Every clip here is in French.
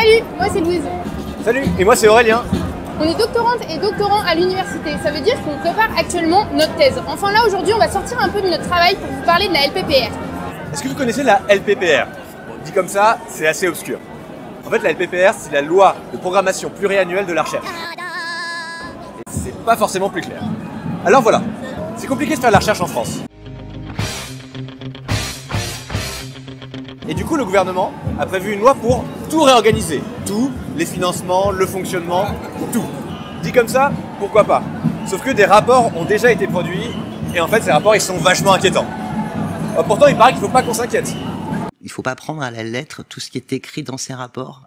Salut, moi c'est Louise. Salut, et moi c'est Aurélien. On est doctorante et doctorant à l'université. Ça veut dire qu'on prépare actuellement notre thèse. Enfin là, aujourd'hui, on va sortir un peu de notre travail pour vous parler de la LPPR. Est-ce que vous connaissez la LPPR? Dit comme ça, c'est assez obscur. En fait, la LPPR, c'est la loi de programmation pluriannuelle de la recherche. C'est pas forcément plus clair. Alors voilà, c'est compliqué de faire de la recherche en France. Et du coup, le gouvernement a prévu une loi pour tout réorganiser. Tout, les financements, le fonctionnement, tout. Dit comme ça, pourquoi pas? Sauf que des rapports ont déjà été produits, et en fait, ces rapports, ils sont vachement inquiétants. Pourtant, il paraît qu'il ne faut pas qu'on s'inquiète. Il ne faut pas prendre à la lettre tout ce qui est écrit dans ces rapports.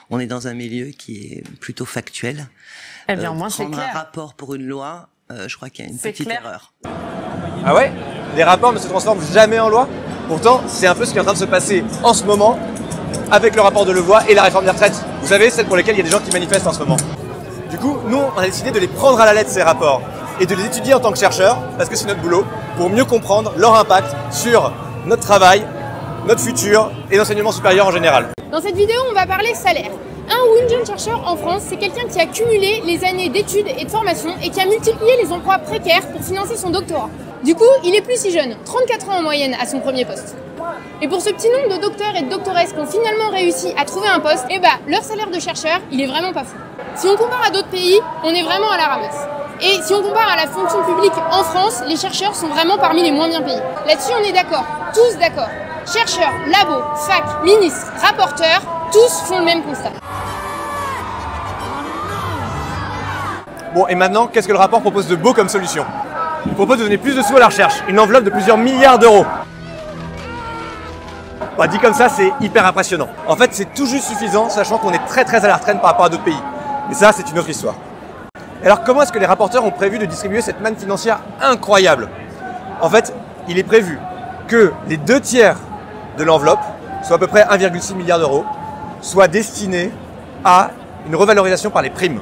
On est dans un milieu qui est plutôt factuel. Eh bien, moi, c'est prendre clair. un rapport pour une loi, je crois qu'il y a une petite erreur. Ah ouais? Les rapports ne se transforment jamais en loi? Pourtant, c'est un peu ce qui est en train de se passer en ce moment avec le rapport de Levoy et la réforme des retraites. Vous savez, celle pour laquelle il y a des gens qui manifestent en ce moment. Du coup, nous, on a décidé de les prendre à la lettre, ces rapports, et de les étudier en tant que chercheurs, parce que c'est notre boulot, pour mieux comprendre leur impact sur notre travail, notre futur et l'enseignement supérieur en général. Dans cette vidéo, on va parler salaire. Un ou une jeune chercheur en France, c'est quelqu'un qui a cumulé les années d'études et de formation et qui a multiplié les emplois précaires pour financer son doctorat. Du coup, il est plus si jeune, 34 ans en moyenne à son premier poste. Et pour ce petit nombre de docteurs et de doctoresses qui ont finalement réussi à trouver un poste, leur salaire de chercheur, il est vraiment pas fou. Si on compare à d'autres pays, on est vraiment à la ramasse. Et si on compare à la fonction publique en France, les chercheurs sont vraiment parmi les moins bien payés. Là-dessus, on est d'accord, tous d'accord. Chercheurs, labos, fac, ministres, rapporteurs, tous font le même constat. Bon, et maintenant, qu'est-ce que le rapport propose de beau comme solution? Il propose de donner plus de sous à la recherche, une enveloppe de plusieurs milliards d'euros. Bah, dit comme ça, c'est hyper impressionnant. En fait, c'est tout juste suffisant, sachant qu'on est très à la retraite par rapport à d'autres pays. Mais ça, c'est une autre histoire. Alors, comment est-ce que les rapporteurs ont prévu de distribuer cette manne financière incroyable? En fait, il est prévu que les 2/3 de l'enveloppe, soit à peu près 1,6 milliard d'euros, soient destinés à une revalorisation par les primes.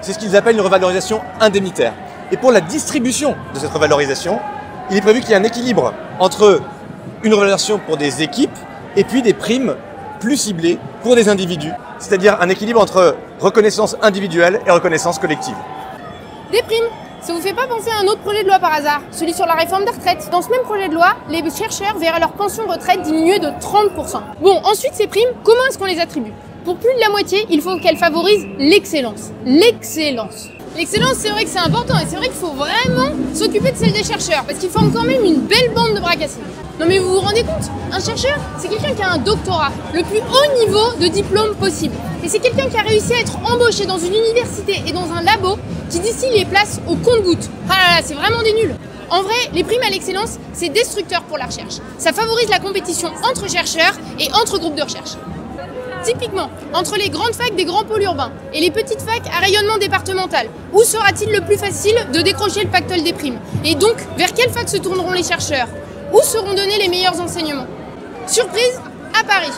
C'est ce qu'ils appellent une revalorisation indemnitaire. Et pour la distribution de cette revalorisation, il est prévu qu'il y ait un équilibre entre une revalorisation pour des équipes et puis des primes plus ciblées pour des individus. C'est-à-dire un équilibre entre reconnaissance individuelle et reconnaissance collective. Des primes. Ça vous fait pas penser à un autre projet de loi par hasard, celui sur la réforme des retraites? Dans ce même projet de loi, les chercheurs verraient leur pension retraite diminuer de 30%. Bon, ensuite ces primes, comment est-ce qu'on les attribue? Pour plus de la moitié, il faut qu'elles favorisent l'excellence. L'excellence. L'excellence, c'est vrai que c'est important et c'est vrai qu'il faut vraiment s'occuper de celle des chercheurs parce qu'ils forment quand même une belle bande de bras cassés. Non mais vous vous rendez compte? Un chercheur, c'est quelqu'un qui a un doctorat, le plus haut niveau de diplôme possible. Et c'est quelqu'un qui a réussi à être embauché dans une université et dans un labo qui distille les places au compte-gouttes. Ah là là, c'est vraiment des nuls. En vrai, les primes à l'excellence, c'est destructeur pour la recherche. Ça favorise la compétition entre chercheurs et entre groupes de recherche. Typiquement, entre les grandes facs des grands pôles urbains et les petites facs à rayonnement départemental, où sera-t-il le plus facile de décrocher le pactole des primes? Et donc, vers quelle fac se tourneront les chercheurs? Où seront donnés les meilleurs enseignements? Surprise, à Paris.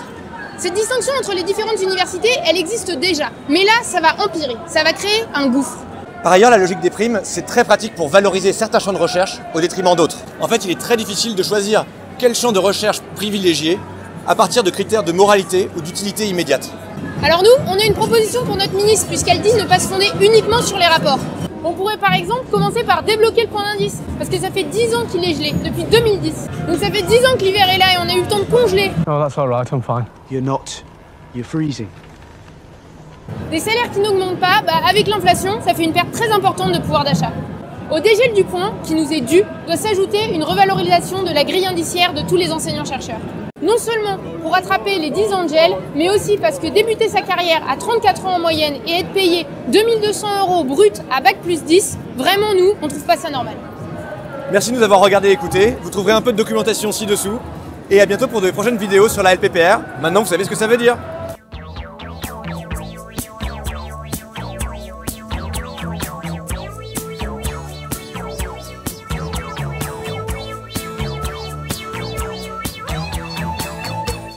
Cette distinction entre les différentes universités, elle existe déjà. Mais là, ça va empirer, ça va créer un gouffre. Par ailleurs, la logique des primes, c'est très pratique pour valoriser certains champs de recherche au détriment d'autres. En fait, il est très difficile de choisir quel champ de recherche privilégier à partir de critères de moralité ou d'utilité immédiate. Alors nous, on a une proposition pour notre ministre, puisqu'elle dit ne pas se fonder uniquement sur les rapports. On pourrait par exemple commencer par débloquer le point d'indice, parce que ça fait 10 ans qu'il est gelé, depuis 2010. Donc ça fait 10 ans que l'hiver est là et on a eu le temps de congeler. Oh, that's all right, I'm fine. You're not. You're freezing. Des salaires qui n'augmentent pas, avec l'inflation, ça fait une perte très importante de pouvoir d'achat. Au dégel du point, qui nous est dû, doit s'ajouter une revalorisation de la grille indiciaire de tous les enseignants-chercheurs. Non seulement pour rattraper les 10 ans de gel, mais aussi parce que débuter sa carrière à 34 ans en moyenne et être payé 2200 € brut à bac plus 10, vraiment nous, on trouve pas ça normal. Merci de nous avoir regardé et écouté. Vous trouverez un peu de documentation ci-dessous. Et à bientôt pour de prochaines vidéos sur la LPPR. Maintenant, vous savez ce que ça veut dire.